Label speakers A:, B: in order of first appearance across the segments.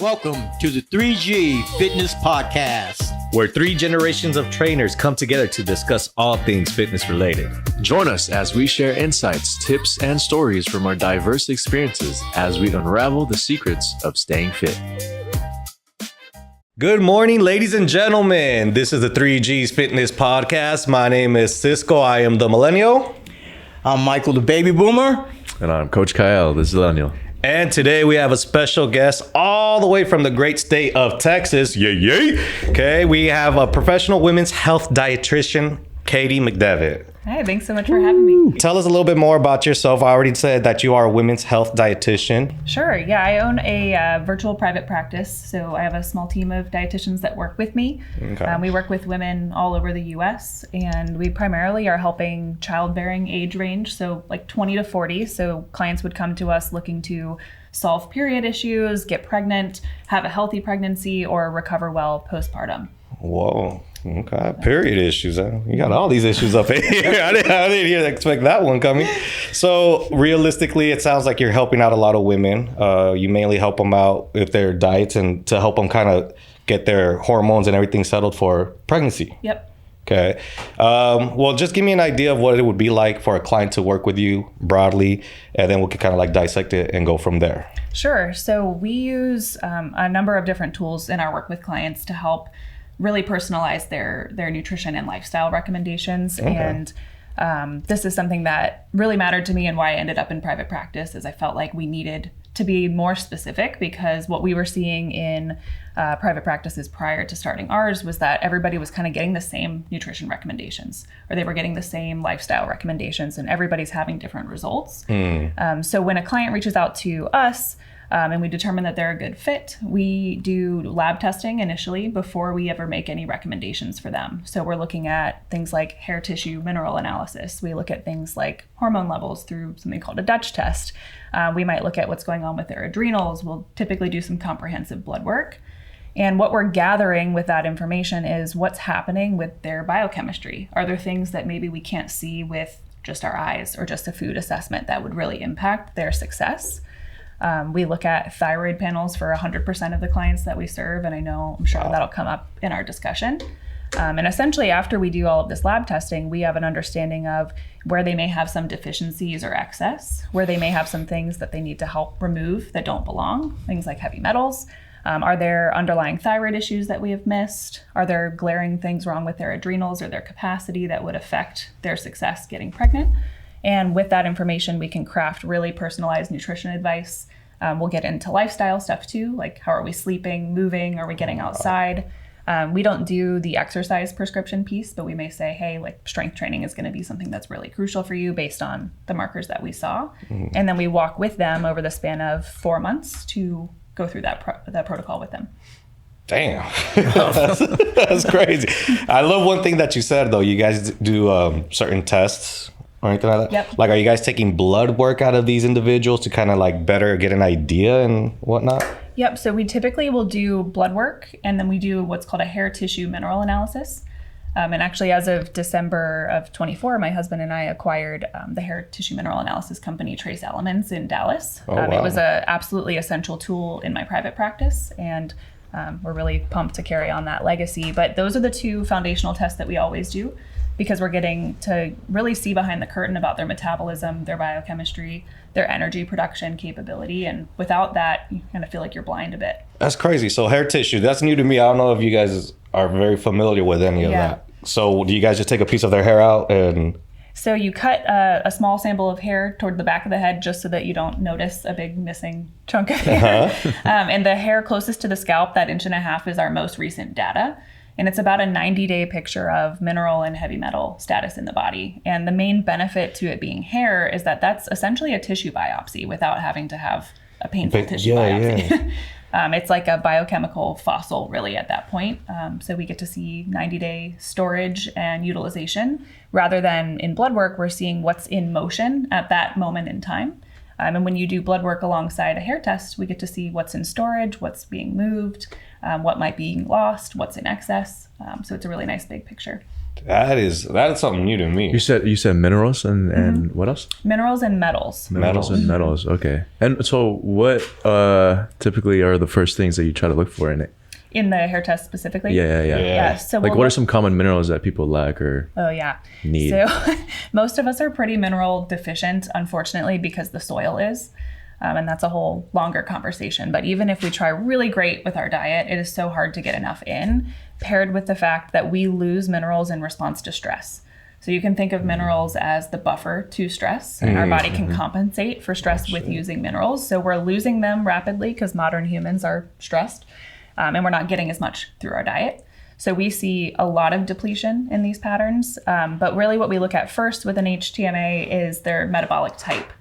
A: Welcome to the 3G Fitness Podcast,
B: where 3 generations of trainers come together to discuss all things fitness related.
C: Join us as we share insights, tips, and stories from our diverse experiences as we unravel the secrets of staying fit.
B: Good morning, ladies and gentlemen. This is the 3G's Fitness Podcast. My name is Cisco. I am the millennial.
A: I'm Michael, the baby boomer.
C: And I'm Coach Kael, the Zillennial.
B: And today we have a special guest all the way from the great state of Texas. Yay. Okay, we have a professional women's health dietitian, Kaely McDevitt.
D: Hi, thanks so much for having me.
B: Tell us a little bit more about yourself. I already said that you are a women's health dietitian.
D: Sure. Yeah, I own a virtual private practice. So I have a small team of dietitians that work with me.
B: Okay.
D: We work with women all over the U.S. and we primarily are helping childbearing age range, so like 20 to 40. So clients would come to us looking to solve period issues, get pregnant, have a healthy pregnancy, or recover well postpartum.
B: Whoa. Okay. Period issues. Huh? You got all these issues up in here. I didn't expect that one coming. So realistically, it sounds like you're helping out a lot of women. You mainly help them out with their diets and to help them kind of get their hormones and everything settled for pregnancy.
D: Yep.
B: Okay. Well, just give me an idea of what it would be like for a client to work with you broadly, and then we can kind of like dissect it and go from there.
D: Sure. So we use a number of different tools in our work with clients to help really personalize their nutrition and lifestyle recommendations. Okay. And this is something that really mattered to me and why I ended up in private practice, is I felt like we needed to be more specific, because what we were seeing in private practices prior to starting ours was that everybody was kind of getting the same nutrition recommendations, or they were getting the same lifestyle recommendations, and everybody's having different results. So when a client reaches out to us, and we determine that they're a good fit, we do lab testing initially before we ever make any recommendations for them. So we're looking at things like hair tissue mineral analysis. We look at things like hormone levels through something called a Dutch test. We might look at what's going on with their adrenals. We'll typically do some comprehensive blood work. And what we're gathering with that information is what's happening with their biochemistry. Are there things that maybe we can't see with just our eyes or just a food assessment that would really impact their success? We look at thyroid panels for 100% of the clients that we serve, and I'm sure that'll come up in our discussion. And essentially, after we do all of this lab testing, we have an understanding of where they may have some deficiencies or excess, where they may have some things that they need to help remove that don't belong, things like heavy metals. Are there underlying thyroid issues that we have missed? Are there glaring things wrong with their adrenals or their capacity that would affect their success getting pregnant? And with that information, we can craft really personalized nutrition advice. We'll get into lifestyle stuff too, like how are we sleeping, moving, are we getting outside? We don't do the exercise prescription piece, but we may say, hey, like strength training is going to be something that's really crucial for you based on the markers that we saw. And then we walk with them over the span of 4 months to go through that protocol with them.
B: Damn, that's crazy. I love one thing that you said, though. You guys do certain tests or anything like that?
D: Yep.
B: Like, are you guys taking blood work out of these individuals to kind of like better get an idea and whatnot?
D: Yep. So we typically will do blood work, and then we do what's called a hair tissue mineral analysis. And actually, as of December of 24, my husband and I acquired the hair tissue mineral analysis company Trace Elements in Dallas.
B: Oh, wow.
D: It was a absolutely essential tool in my private practice, and we're really pumped to carry on that legacy. But those are the 2 foundational tests that we always do, because we're getting to really see behind the curtain about their metabolism, their biochemistry, their energy production capability. And without that, you kind of feel like you're blind a bit.
B: That's crazy. So hair tissue, that's new to me. I don't know if you guys are very familiar with any of that. So do you guys just take a piece of their hair out and...
D: So you cut a small sample of hair toward the back of the head just so that you don't notice a big missing chunk of hair. And the hair closest to the scalp, that 1.5 inches, is our most recent data. And it's about a 90-day picture of mineral and heavy metal status in the body. And the main benefit to it being hair is that that's essentially a tissue biopsy without having to have a painful tissue biopsy. Yeah. It's like a biochemical fossil, really, at that point. So we get to see 90-day storage and utilization. Rather than in blood work, we're seeing what's in motion at that moment in time. And when you do blood work alongside a hair test, we get to see what's in storage, what's being moved, what might be lost, what's in excess. So it's a really nice big picture.
B: That is something new to me.
C: You said minerals and what else?
D: Minerals and metals.
C: Metals and metals. Okay. And so what typically are the first things that you try to look for in it?
D: In the hair test specifically?
C: Yeah.
D: So
C: like, what are some common minerals that people lack or need?
D: So most of us are pretty mineral deficient, unfortunately, because the soil is. And that's a whole longer conversation. But even if we try really great with our diet, it is so hard to get enough in, paired with the fact that we lose minerals in response to stress. So you can think of minerals as the buffer to stress, and our body can compensate for stress with using minerals. So we're losing them rapidly because modern humans are stressed, and we're not getting as much through our diet. So we see a lot of depletion in these patterns. But really what we look at first with an HTMA is their metabolic type.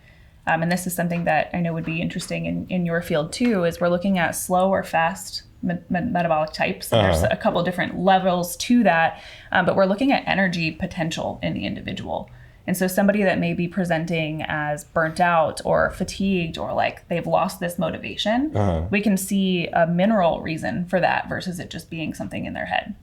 D: And this is something that I know would be interesting in your field too, is we're looking at slow or fast metabolic types. There's a couple different levels to that, but we're looking at energy potential in the individual. And so somebody that may be presenting as burnt out or fatigued or like they've lost this motivation, we can see a mineral reason for that versus it just being something in their head.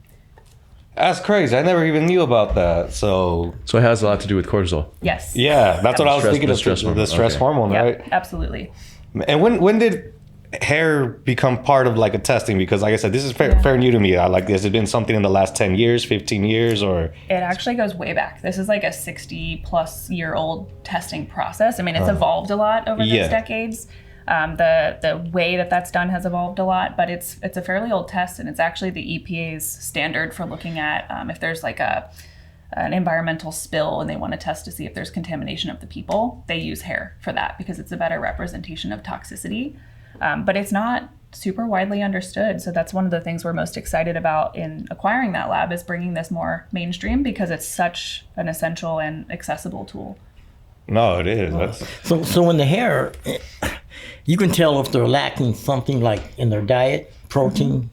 B: That's crazy. I never even knew about that. So
C: it has a lot to do with cortisol.
D: Yes.
B: Yeah, that's what I was thinking. The stress hormone,
D: yeah,
B: right?
D: Absolutely.
B: And when did hair become part of like a testing? Because like I said, this is fair new to me. Has it been something in the last 10 years, 15 years, or?
D: It actually goes way back. This is like a 60+ year old testing process. I mean, it's evolved a lot over those decades. The way that's done has evolved a lot, but it's a fairly old test, and it's actually the EPA's standard for looking at if there's like an environmental spill and they want to test to see if there's contamination of the people. They use hair for that because it's a better representation of toxicity, but it's not super widely understood. So that's one of the things we're most excited about in acquiring that lab, is bringing this more mainstream because it's such an essential and accessible tool.
B: No, it is.
E: So when the hair, you can tell if they're lacking something like in their diet, protein.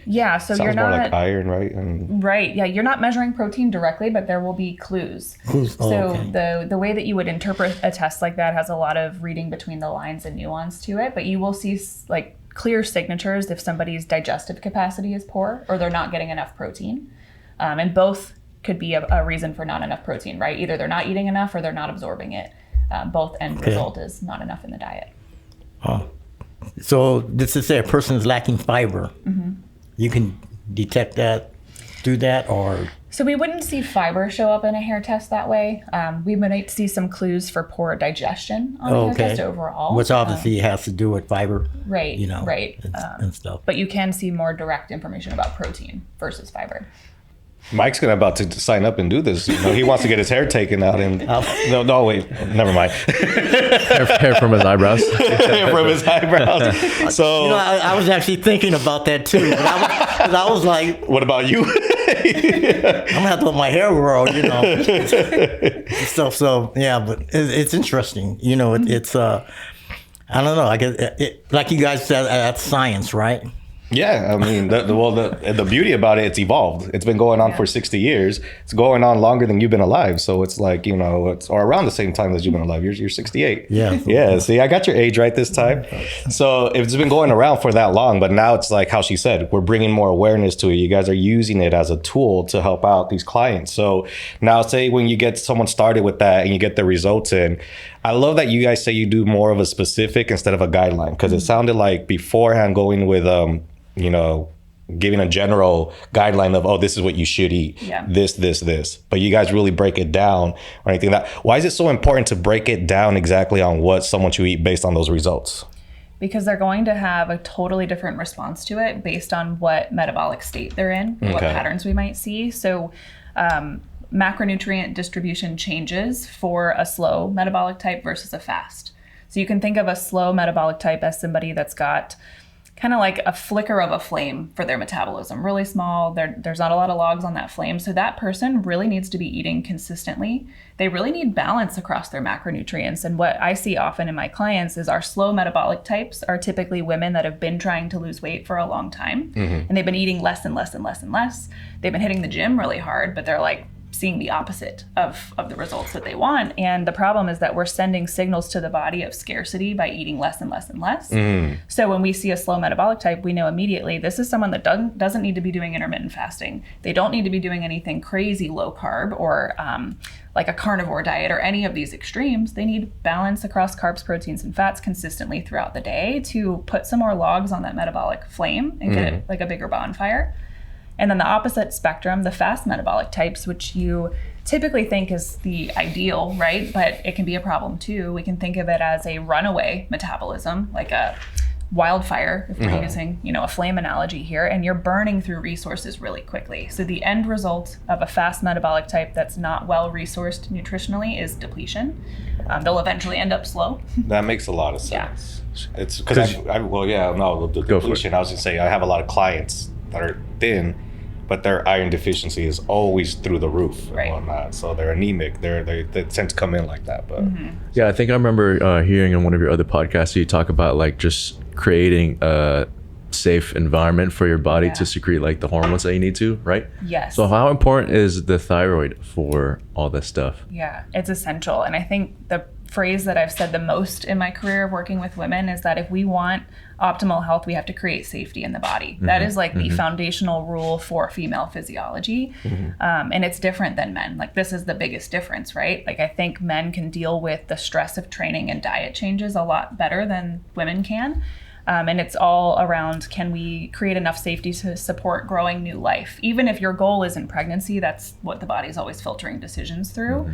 D: Yeah, so you're
B: Sounds
D: not
B: more like iron, right?
D: Right. Yeah, you're not measuring protein directly, but there will be clues. The way that you would interpret a test like that has a lot of reading between the lines and nuance to it, but you will see like clear signatures if somebody's digestive capacity is poor or they're not getting enough protein. And both could be a reason for not enough protein, right? Either they're not eating enough or they're not absorbing it. Both end result is not enough in the diet.
E: So this is say a person is lacking fiber. You can detect that through that, or?
D: So we wouldn't see fiber show up in a hair test that way. We might see some clues for poor digestion on a hair test overall.
E: Which obviously has to do with fiber.
D: Right, right.
E: And stuff.
D: But you can see more direct information about protein versus fiber.
B: Mike's about to sign up and do this. You know, he wants to get his hair taken out and no, wait, never mind.
C: hair from his eyebrows.
B: Hair from his eyebrows. So
E: I was actually thinking about that too. But I was like,
B: what about you?
E: I'm gonna have to let my hair grow, stuff. So yeah, but it's interesting. It's I don't know. I guess like you guys said, that's science, right?
B: Yeah, I mean, the beauty about it, it's evolved. It's been going on for 60 years. It's going on longer than you've been alive. So it's like, it's or around the same time as you've been alive. You're 68.
E: Yeah.
B: Yeah. See, I got your age right this time. So it's been going around for that long, but now it's like how she said, we're bringing more awareness to it. You guys are using it as a tool to help out these clients. So now say when you get someone started with that and you get the results in, I love that you guys say you do more of a specific instead of a guideline, because it sounded like beforehand going with, giving a general guideline of, this is what you should eat, this. But you guys really break it down or anything like that. Why is it so important to break it down exactly on what someone should eat based on those results?
D: Because they're going to have a totally different response to it based on what metabolic state they're in, what patterns we might see. So macronutrient distribution changes for a slow metabolic type versus a fast. So you can think of a slow metabolic type as somebody that's got kind of like a flicker of a flame for their metabolism, really small. There's not a lot of logs on that flame. So that person really needs to be eating consistently. They really need balance across their macronutrients. And what I see often in my clients is our slow metabolic types are typically women that have been trying to lose weight for a long time. And they've been eating less and less and less and less. They've been hitting the gym really hard, but they're like seeing the opposite of the results that they want. And the problem is that we're sending signals to the body of scarcity by eating less and less and less. So when we see a slow metabolic type, we know immediately this is someone that doesn't need to be doing intermittent fasting. They don't need to be doing anything crazy low carb or like a carnivore diet or any of these extremes. They need balance across carbs, proteins, and fats consistently throughout the day to put some more logs on that metabolic flame and get it like a bigger bonfire. And then the opposite spectrum, the fast metabolic types, which you typically think is the ideal, right? But it can be a problem too. We can think of it as a runaway metabolism, like a wildfire, if we're using, a flame analogy here, and you're burning through resources really quickly. So the end result of a fast metabolic type that's not well resourced nutritionally is depletion. They'll eventually end up slow.
B: That makes a lot of sense. Yeah. It's because the depletion, I was gonna say, I have a lot of clients that are thin, but their iron deficiency is always through the roof and whatnot. So they're anemic. They tend to come in like that. But
C: yeah, I think I remember hearing in one of your other podcasts you talk about like just creating a safe environment for your body to secrete like the hormones that you need to, right?
D: Yes.
C: So how important is the thyroid for all this stuff?
D: Yeah, it's essential. And I think the phrase that I've said the most in my career of working with women is that if we want optimal health, we have to create safety in the body. That is like the foundational rule for female physiology. And it's different than men. Like this is the biggest difference, right? Like I think men can deal with the stress of training and diet changes a lot better than women can. And it's all around, can we create enough safety to support growing new life? Even if your goal isn't pregnancy, that's what the body's always filtering decisions through.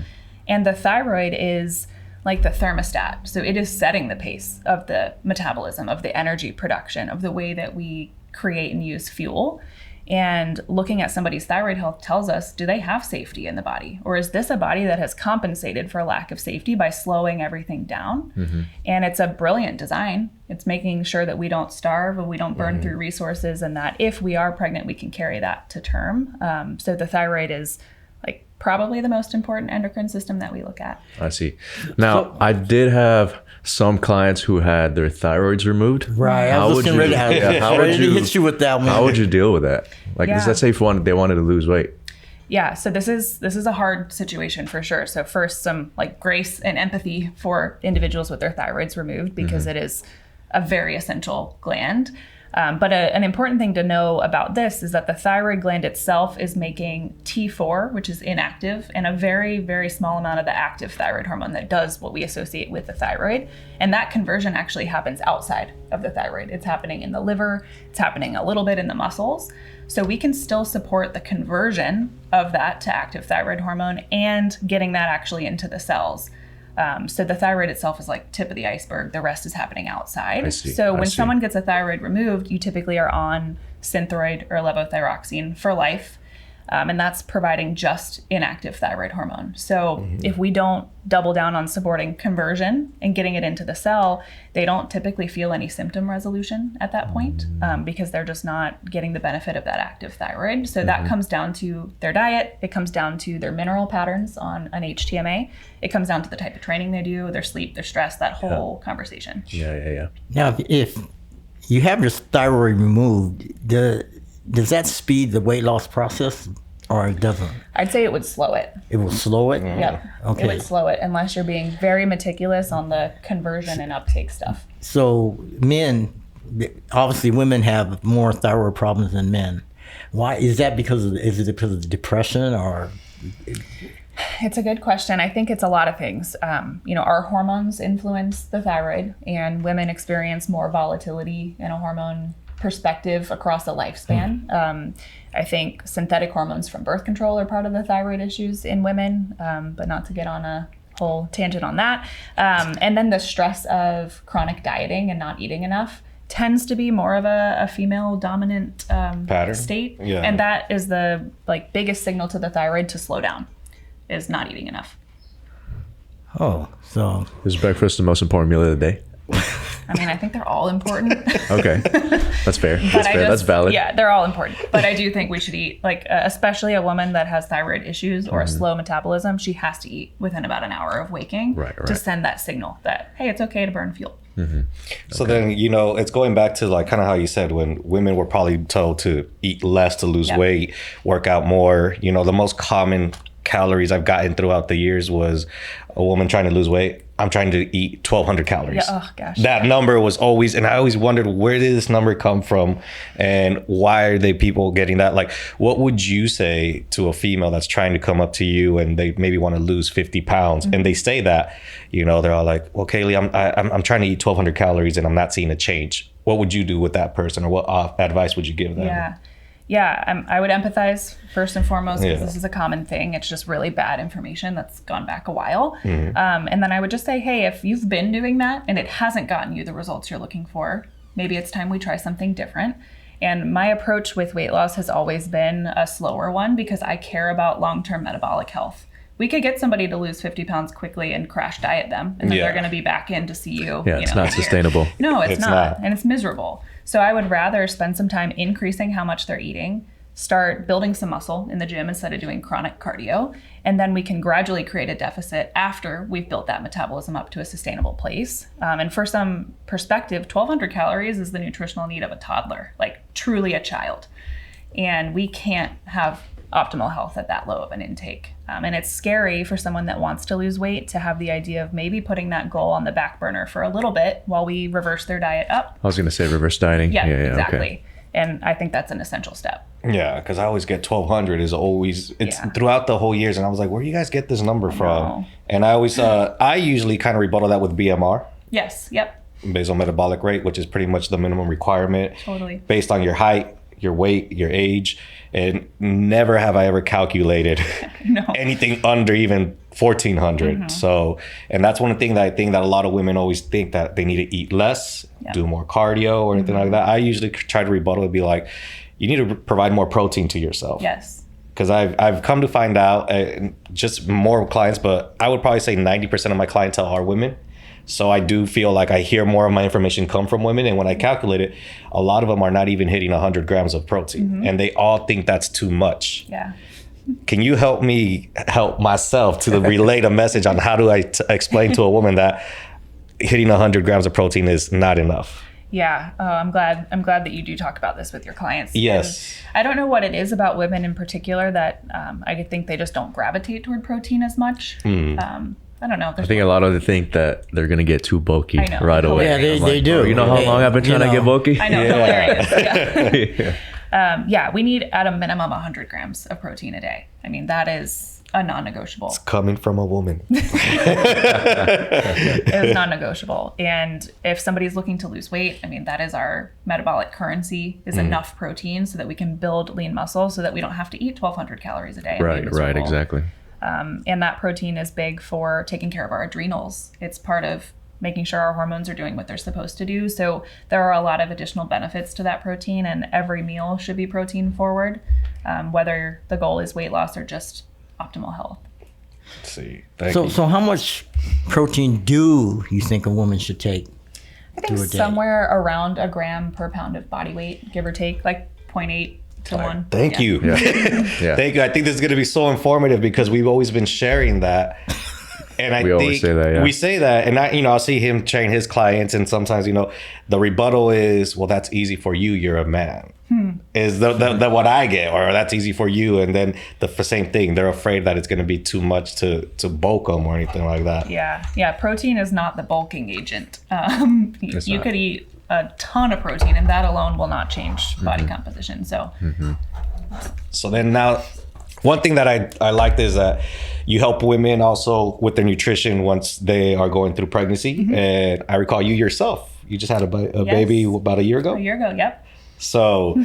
D: And the thyroid is like the thermostat. So it is setting the pace of the metabolism, of the energy production, of the way that we create and use fuel. And looking at somebody's thyroid health tells us, do they have safety in the body? Or is this a body that has compensated for lack of safety by slowing everything down? And it's a brilliant design. It's making sure that we don't starve and we don't burn through resources, and that if we are pregnant, we can carry that to term. So the thyroid is like probably the most important endocrine system that we look at.
C: I see. Now, I did have some clients who had their thyroids removed.
E: Right. I was ready to hit you with that one.
C: How would you deal with that? Like, let's say if they wanted to lose weight.
D: Yeah, so this is a hard situation for sure. So first, some like grace and empathy for individuals with their thyroids removed, because it is a very essential gland. But an important thing to know about this is that the thyroid gland itself is making T4, which is inactive, and a very, very small amount of the active thyroid hormone that does what we associate with the thyroid. And that conversion actually happens outside of the thyroid. It's happening in the liver. It's happening a little bit in the muscles. So we can still support the conversion of that to active thyroid hormone and getting that actually into the cells. So the thyroid itself is like tip of the iceberg. The rest is happening outside. So when someone gets a thyroid removed, you typically are on Synthroid or levothyroxine for life. And that's providing just inactive thyroid hormone. So if we don't double down on supporting conversion and getting it into the cell, they don't typically feel any symptom resolution at that point, because they're just not getting the benefit of that active thyroid. So that comes down to their diet. It comes down to their mineral patterns on an HTMA. It comes down to the type of training they do, their sleep, their stress, that whole conversation.
C: Yeah.
E: Now, if you have your thyroid removed, does that speed the weight loss process, or it doesn't?
D: I'd say it would slow it.
E: It will slow it?
D: Yep.
E: Okay.
D: It would slow it unless you're being very meticulous on the conversion and uptake stuff.
E: So obviously women have more thyroid problems than men. Why is that? Is it because of the depression, or?
D: It's a good question. I think it's a lot of things. Our hormones influence the thyroid, and women experience more volatility in a hormone perspective across a lifespan. I think synthetic hormones from birth control are part of the thyroid issues in women, but not to get on a whole tangent on that. And then the stress of chronic dieting and not eating enough tends to be more of a female dominant pattern state. Yeah. And that is the biggest signal to the thyroid to slow down, is not eating enough.
E: Oh, so
C: is breakfast the most important meal of the day?
D: I mean, I think they're all important.
C: Okay, that's fair. That's valid.
D: Yeah, they're all important. But I do think we should eat, especially a woman that has thyroid issues or a slow metabolism, she has to eat within about an hour of waking to send that signal that, hey, it's okay to burn fuel.
B: So then, it's going back to kind of how you said, when women were probably told to eat less to lose weight, work out more, the most common calories I've gotten throughout the years was a woman trying to lose weight. I'm trying to eat 1,200 calories.
D: Yeah, oh gosh.
B: That number was always, and I always wondered, where did this number come from, and why are they people getting that? Like, what would you say to a female that's trying to come up to you and they maybe want to lose 50 pounds, and they say that, you know, they're all like, well, Kaely, I'm trying to eat 1,200 calories and I'm not seeing a change. What would you do with that person, or what advice would you give them?
D: Yeah, I would empathize first and foremost, because this is a common thing. It's just really bad information that's gone back a while. And then I would just say, hey, if you've been doing that and it hasn't gotten you the results you're looking for, maybe it's time we try something different. And my approach with weight loss has always been a slower one, because I care about long-term metabolic health. We could get somebody to lose 50 pounds quickly and crash diet them, and then they're going to be back in to see you.
C: Yeah, it's not sustainable.
D: No, it's not. And it's miserable. So I would rather spend some time increasing how much they're eating, start building some muscle in the gym instead of doing chronic cardio, and then we can gradually create a deficit after we've built that metabolism up to a sustainable place. And for some perspective, 1,200 calories is the nutritional need of a toddler, like truly a child. And we can't have optimal health at that low of an intake. And it's scary for someone that wants to lose weight to have the idea of maybe putting that goal on the back burner for a little bit while we reverse their diet up.
C: I was going to say reverse dieting.
D: Yeah, exactly.
C: Okay.
D: And I think that's an essential step.
B: Yeah, because I always get 1,200 is always, it's throughout the whole years. And I was like, where do you guys get this number from? And I always, I usually kind of rebuttal that with BMR.
D: Yes, yep.
B: Basal metabolic rate, which is pretty much the minimum requirement.
D: Totally.
B: Based on your height, your weight, your age. And never have I ever calculated anything under even 1,400. So, and that's one thing that I think that a lot of women always think, that they need to eat less, do more cardio or anything like that. I usually try to rebuttal and be like, you need to provide more protein to yourself.
D: Yes.
B: Because I've come to find out, just more clients, but I would probably say 90% of my clientele are women. So I do feel like I hear more of my information come from women. And when I calculate it, a lot of them are not even hitting 100 grams of protein. And they all think that's too much.
D: Yeah.
B: Can you help me help myself to relate a message on how do I explain to a woman that hitting 100 grams of protein is not enough?
D: Yeah, I'm glad that you do talk about this with your clients.
B: Yes.
D: And I don't know what it is about women in particular that I think they just don't gravitate toward protein as much. I don't know.
C: I think a lot of them think that they're going to get too bulky right away.
E: Yeah, they do.
C: You know how long I've been trying to get bulky?
D: I know, hilarious. We need at a minimum 100 grams of protein a day. I mean, that is a non-negotiable.
B: It's coming from a woman.
D: It is non-negotiable. And if somebody's looking to lose weight, I mean, that is our metabolic currency, is enough protein so that we can build lean muscle so that we don't have to eat 1,200 calories a day.
C: Right, exactly.
D: And that protein is big for taking care of our adrenals. It's part of making sure our hormones are doing what they're supposed to do. So there are a lot of additional benefits to that protein, and every meal should be protein forward, whether the goal is weight loss or just optimal health.
B: Let's see.
E: So how much protein do you think a woman should take?
D: I think somewhere around a gram per pound of body weight, give or take, like 0.8 to 1.
B: Thank you. Thank you. I think this is going to be so informative because we've always been sharing that. And I think
C: always say that,
B: we say that, and I'll see him train his clients, and sometimes, the rebuttal is, well, that's easy for you. You're a man. Is the what I get, or that's easy for you, and then the same thing. They're afraid that it's going to be too much to bulk them or anything like that.
D: Yeah. Protein is not the bulking agent. You could eat a ton of protein, and that alone will not change body composition. So
B: then now, one thing that I liked is that you help women also with their nutrition once they are going through pregnancy. And I recall you yourself, you just had a baby about a year ago?
D: A year ago, yep.
B: So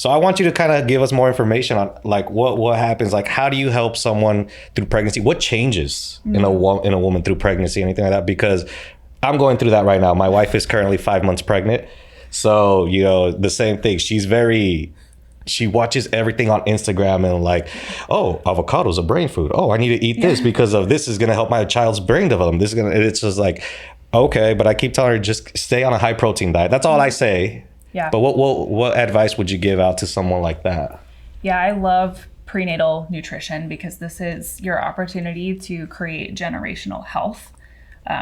B: I want you to kind of give us more information on like what happens, like how do you help someone through pregnancy? What changes in a woman through pregnancy, anything like that? Because I'm going through that right now. My wife is currently 5 months pregnant. So, the same thing. She watches everything on Instagram and like, oh, avocado's a brain food. Oh, I need to eat this because of this is going to help my child's brain develop. It's just like, okay, but I keep telling her just stay on a high protein diet. That's all I say.
D: Yeah.
B: But what advice would you give out to someone like that?
D: Yeah, I love prenatal nutrition because this is your opportunity to create generational health.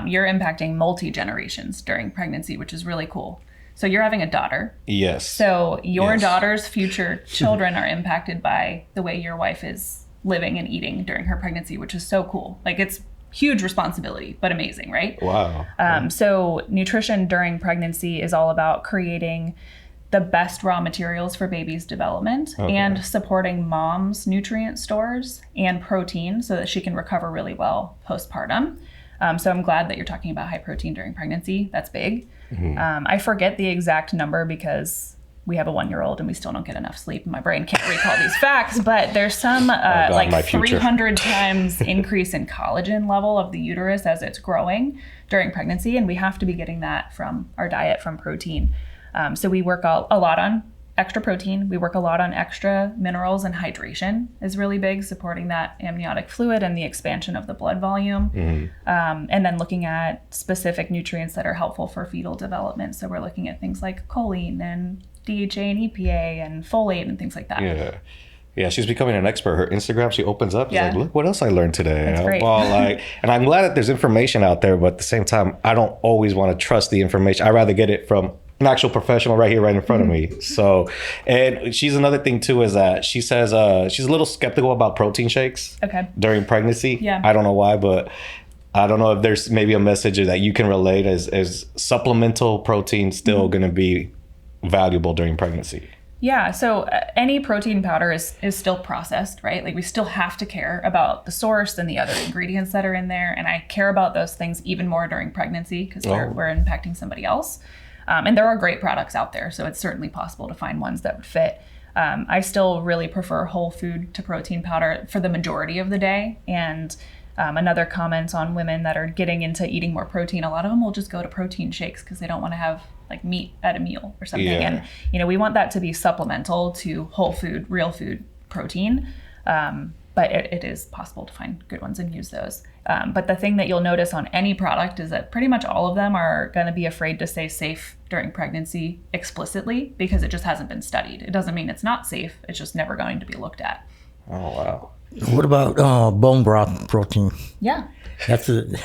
D: You're impacting multi-generations during pregnancy, which is really cool. So you're having a daughter.
B: Yes.
D: So your daughter's future children are impacted by the way your wife is living and eating during her pregnancy, which is so cool. Like, it's huge responsibility, but amazing, right?
B: Wow.
D: So nutrition during pregnancy is all about creating the best raw materials for baby's development and supporting mom's nutrient stores and protein so that she can recover really well postpartum. So I'm glad that you're talking about high protein during pregnancy. That's big. I forget the exact number because we have a 1-year-old and we still don't get enough sleep and my brain can't recall these facts, but there's some like 300 times increase in collagen level of the uterus as it's growing during pregnancy. And we have to be getting that from our diet, from protein. So we work a lot on extra protein. We work a lot on extra minerals, and hydration is really big, supporting that amniotic fluid and the expansion of the blood volume. And then looking at specific nutrients that are helpful for fetal development. So we're looking at things like choline and DHA and EPA and folate and things like that.
B: Yeah, she's becoming an expert. Her Instagram, she opens up, she's
D: Yeah.
B: like, look what else I learned today.
D: That's great.
B: Well, like, and I'm glad that there's information out there, but at the same time, I don't always want to trust the information. I'd rather get it from an actual professional right here, right in front of me. So, and she's another thing too, is that she says she's a little skeptical about protein shakes during pregnancy.
D: Yeah.
B: I don't know why, but I don't know if there's maybe a message that you can relate as supplemental protein still going to be valuable during pregnancy.
D: Yeah, so any protein powder is still processed, right? Like, we still have to care about the source and the other ingredients that are in there. And I care about those things even more during pregnancy because we're impacting somebody else. And there are great products out there, so it's certainly possible to find ones that would fit. I still really prefer whole food to protein powder for the majority of the day. And another comment on women that are getting into eating more protein, a lot of them will just go to protein shakes because they don't want to have like meat at a meal or something. And, we want that to be supplemental to whole food, real food protein. But it is possible to find good ones and use those. But the thing that you'll notice on any product is that pretty much all of them are going to be afraid to say safe during pregnancy explicitly because it just hasn't been studied. It doesn't mean it's not safe. It's just never going to be looked at.
B: Oh, wow.
E: What about bone broth protein?
D: Yeah.
E: That's it.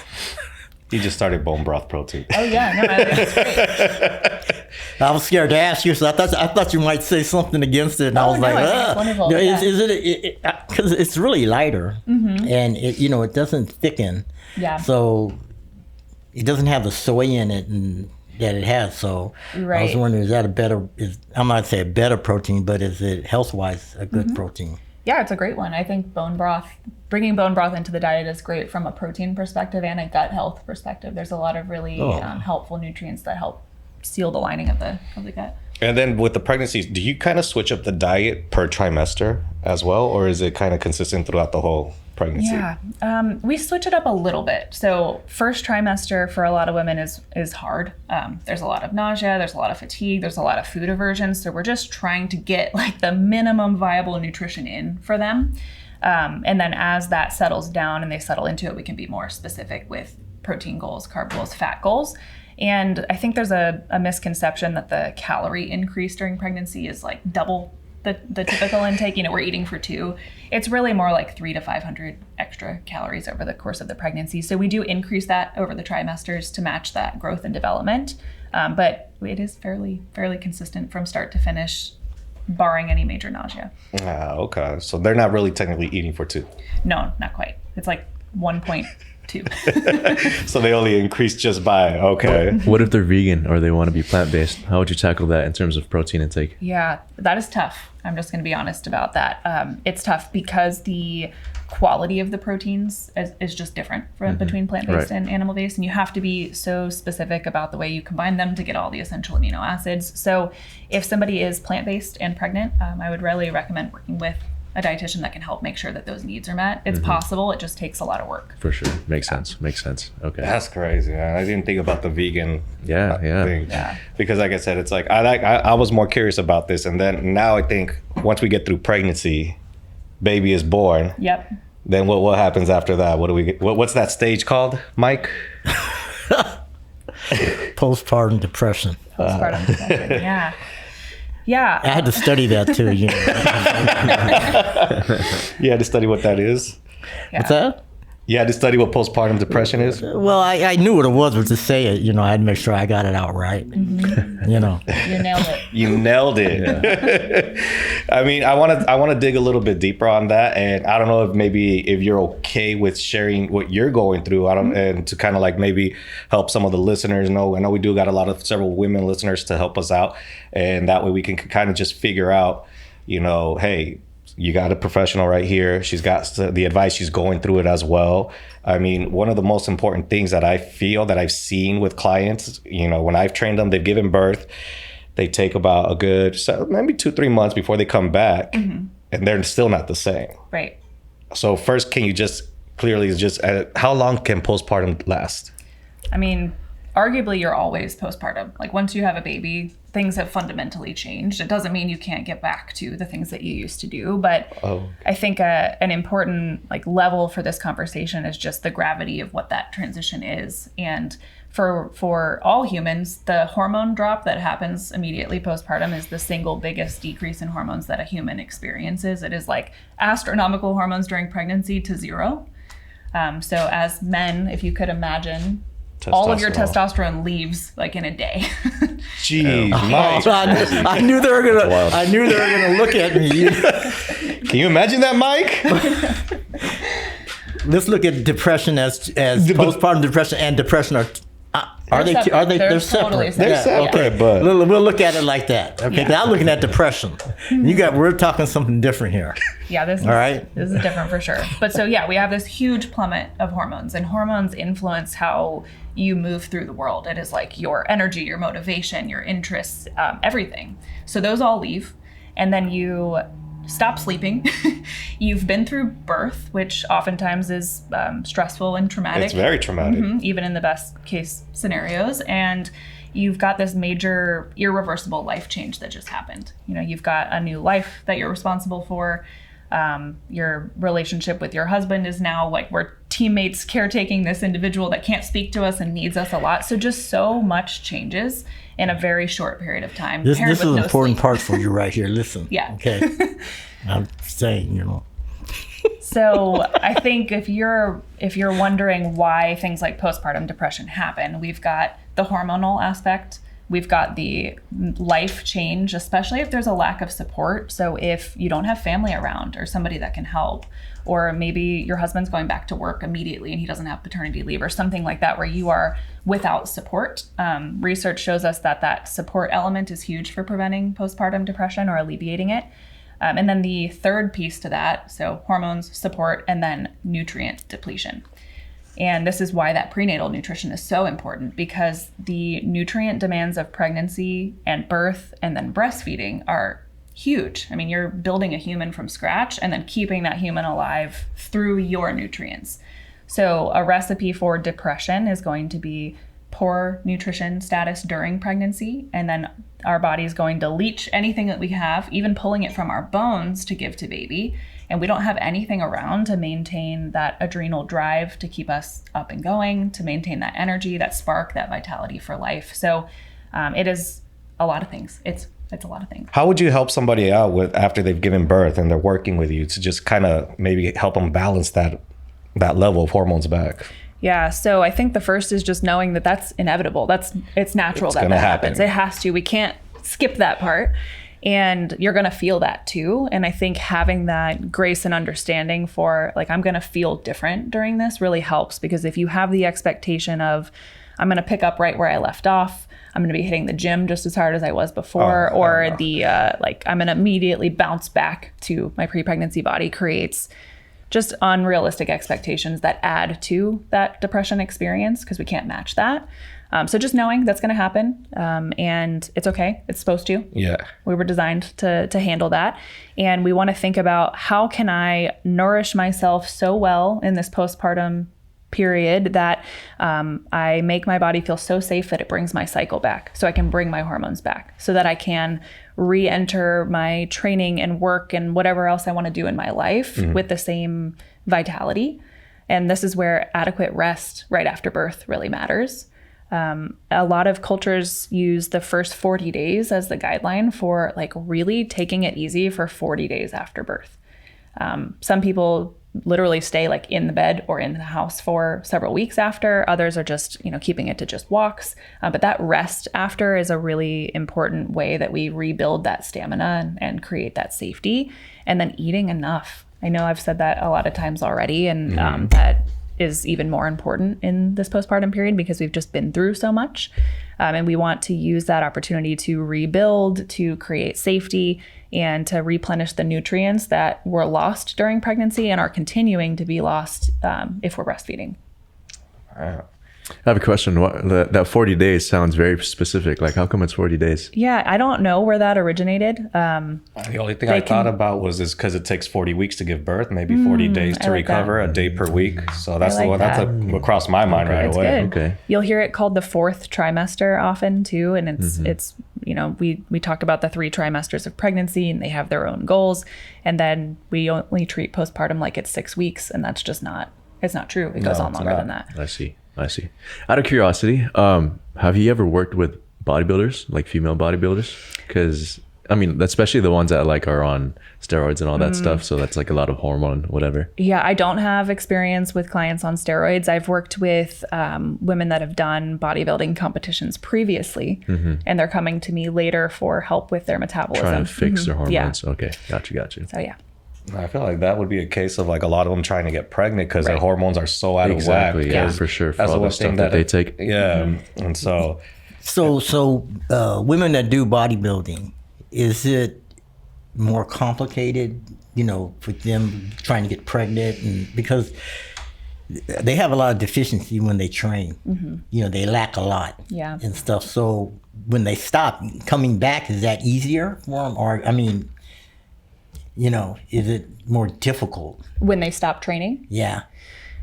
B: You just started bone broth protein.
D: Oh, yeah. No, that's great.
E: I was scared to ask you, so I thought you might say something against it, and I was like,
D: I think it's wonderful.
E: Is it because it's really lighter, and it doesn't thicken, so it doesn't have the soy in it and that it has. So I was wondering, is that I'm not say a better protein, but is it health wise a good protein?
D: Yeah, it's a great one. I think bringing bone broth into the diet is great from a protein perspective and a gut health perspective. There's a lot of really helpful nutrients that help seal the lining of the gut.
B: And then with the pregnancies, do you kind of switch up the diet per trimester as well, or is it kind of consistent throughout the whole pregnancy?
D: Yeah, we switch it up a little bit. So first trimester for a lot of women is hard. There's a lot of nausea, there's a lot of fatigue, there's a lot of food aversion. So we're just trying to get like the minimum viable nutrition in for them. And then as that settles down and they settle into it, we can be more specific with protein goals, carb goals, fat goals. And I think there's a misconception that the calorie increase during pregnancy is like double the typical intake. We're eating for 2. It's really more like 300 to 500 extra calories over the course of the pregnancy. So we do increase that over the trimesters to match that growth and development. But it is fairly consistent from start to finish, barring any major nausea.
B: Okay. So they're not really technically eating for 2.
D: No, not quite. It's like 1.2.
B: So they only increase just by,
C: What if they're vegan or they want to be plant-based? How would you tackle that in terms of protein intake?
D: Yeah, that is tough. I'm just going to be honest about that. It's tough because the quality of the proteins is just different between plant-based and animal-based, and you have to be so specific about the way you combine them to get all the essential amino acids. So if somebody is plant-based and pregnant, I would really recommend working with a dietitian that can help make sure that those needs are met. It's possible. It just takes a lot of work.
C: For sure. Makes sense. Okay.
B: That's crazy, man. I didn't think about the vegan thing.
D: Yeah.
B: Because like I said, it's like I was more curious about this, and then now I think once we get through pregnancy, baby is born.
D: Yep.
B: Then what happens after that? What's that stage called, Mike?
E: Postpartum depression.
D: Postpartum depression. Yeah. Yeah.
E: I had to study that too.
B: You had to study what that is.
D: Yeah.
E: What's that?
B: You had to study what postpartum depression is?
E: Well, I knew what it was, but to say it, you know, I had to make sure I got it out right. You know.
D: You nailed it.
B: You nailed it. Yeah. I mean, I want to dig a little bit deeper on that, and I don't know if you're okay with sharing what you're going through. And to kind of like maybe help some of the listeners know. I know we do got several women listeners to help us out, and that way we can kind of just figure out, you know, hey, you got a professional right here. She's got the advice. She's going through it as well. I mean, one of the most important things that I feel that I've seen with clients, you know, when I've trained them, they've given birth, they take about a good, maybe 2-3 months before they come back, and they're still not the same.
D: Right.
B: So first, can you just clearly how long can postpartum last?
D: I mean, arguably you're always postpartum. Like once you have a baby, things have fundamentally changed. It doesn't mean you can't get back to the things that you used to do, but I think an important like level for this conversation is just the gravity of what that transition is. And for all humans, the hormone drop that happens immediately postpartum is the single biggest decrease in hormones that a human experiences. It is like astronomical hormones during pregnancy to zero. So as men, if you could imagine, all of your testosterone leaves like in a day.
B: Jeez, Mike.
E: I knew they were gonna look at me.
B: Can you imagine that, Mike?
E: Let's look at depression as postpartum depression and depression are they separate. They're separate.
B: They're separate, but
E: we'll look at it like that. Okay, 'cause I'm looking at depression. We're talking something different here.
D: Yeah, this is different for sure. But so yeah, we have this huge plummet of hormones, and hormones influence how you move through the world. It is like your energy, your motivation, your interests, everything. So those all leave, and then you stop sleeping. You've been through birth, which oftentimes is stressful and traumatic.
B: It's very traumatic.
D: Even in the best case scenarios. And you've got this major irreversible life change that just happened. You know, you've got a new life that you're responsible for. Your relationship with your husband is now like we're teammates caretaking this individual that can't speak to us and needs us a lot. So just so much changes in a very short period of time.
E: This is an important part for you right here. Listen.
D: Yeah.
E: Okay. I'm saying, you know.
D: So I think if you're wondering why things like postpartum depression happen, we've got the hormonal aspect. We've got the life change, especially if there's a lack of support. So if you don't have family around or somebody that can help, or maybe your husband's going back to work immediately and he doesn't have paternity leave or something like that, where you are without support. Research shows us that support element is huge for preventing postpartum depression or alleviating it. And then the third piece to that, so hormones, support, and then nutrient depletion. And this is why that prenatal nutrition is so important, because the nutrient demands of pregnancy and birth and then breastfeeding are huge. I mean, you're building a human from scratch and then keeping that human alive through your nutrients. So a recipe for depression is going to be poor nutrition status during pregnancy, and then our body is going to leach anything that we have, even pulling it from our bones to give to baby. And we don't have anything around to maintain that adrenal drive to keep us up and going, to maintain that energy, that spark, that vitality for life. So it is a lot of things. It's a lot of things.
B: How would you help somebody out with after they've given birth and they're working with you to just kind of maybe help them balance that level of hormones back?
D: Yeah, so I think the first is just knowing that that's inevitable. It's natural that happens. It has to. We can't skip that part. And you're going to feel that too. And I think having that grace and understanding for like, I'm going to feel different during this really helps, because if you have the expectation of, I'm going to pick up right where I left off, I'm going to be hitting the gym just as hard as I was before, I'm going to immediately bounce back to my pre-pregnancy body, creates just unrealistic expectations that add to that depression experience, because we can't match that. So just knowing that's going to happen, and it's okay. It's supposed to.
B: Yeah. We
D: were designed to handle that. And we want to think about, how can I nourish myself so well in this postpartum period that I make my body feel so safe that it brings my cycle back, so I can bring my hormones back, so that I can re-enter my training and work and whatever else I want to do in my life with the same vitality. And this is where adequate rest right after birth really matters. A lot of cultures use the first 40 days as the guideline for like really taking it easy for 40 days after birth. Some people literally stay like in the bed or in the house for several weeks after. Others are just, keeping it to just walks. But that rest after is a really important way that we rebuild that stamina and create that safety. And then eating enough. I know I've said that a lot of times already, and that is even more important in this postpartum period because we've just been through so much. And we want to use that opportunity to rebuild, to create safety, and to replenish the nutrients that were lost during pregnancy and are continuing to be lost if we're breastfeeding.
C: Wow. I have a question. That 40 days sounds very specific. Like, how come it's 40 days?
D: Yeah, I don't know where that originated.
B: The only thing I thought about was because it takes 40 weeks to give birth, maybe 40 days to recover, a day per week. So that's that's what crossed my mind right away.
D: Good. Okay. You'll hear it called the 4th trimester often too, and it's we talked about the 3 trimesters of pregnancy, and they have their own goals, and then we only treat postpartum like it's 6 weeks, and that's just not. It's not true. It goes on longer than that.
C: I see. Out of curiosity, have you ever worked with bodybuilders, like female bodybuilders? Because especially the ones that like are on steroids and all that stuff. So that's like a lot of hormone, whatever.
D: Yeah, I don't have experience with clients on steroids. I've worked with women that have done bodybuilding competitions previously, and they're coming to me later for help with their metabolism.
C: Trying to fix their hormones.
D: Yeah.
C: Okay, got you.
D: So yeah.
B: I feel like that would be a case of like a lot of them trying to get pregnant because their hormones are so out of whack.
C: Yeah, for sure. For all the stuff that they take.
B: Yeah, and so.
E: So women that do bodybuilding, is it more complicated, for them trying to get pregnant, and because they have a lot of deficiency when they train, they lack a lot and stuff. So when they stop coming back, is that easier for them, or is it more difficult
D: when they stop training?
E: Yeah.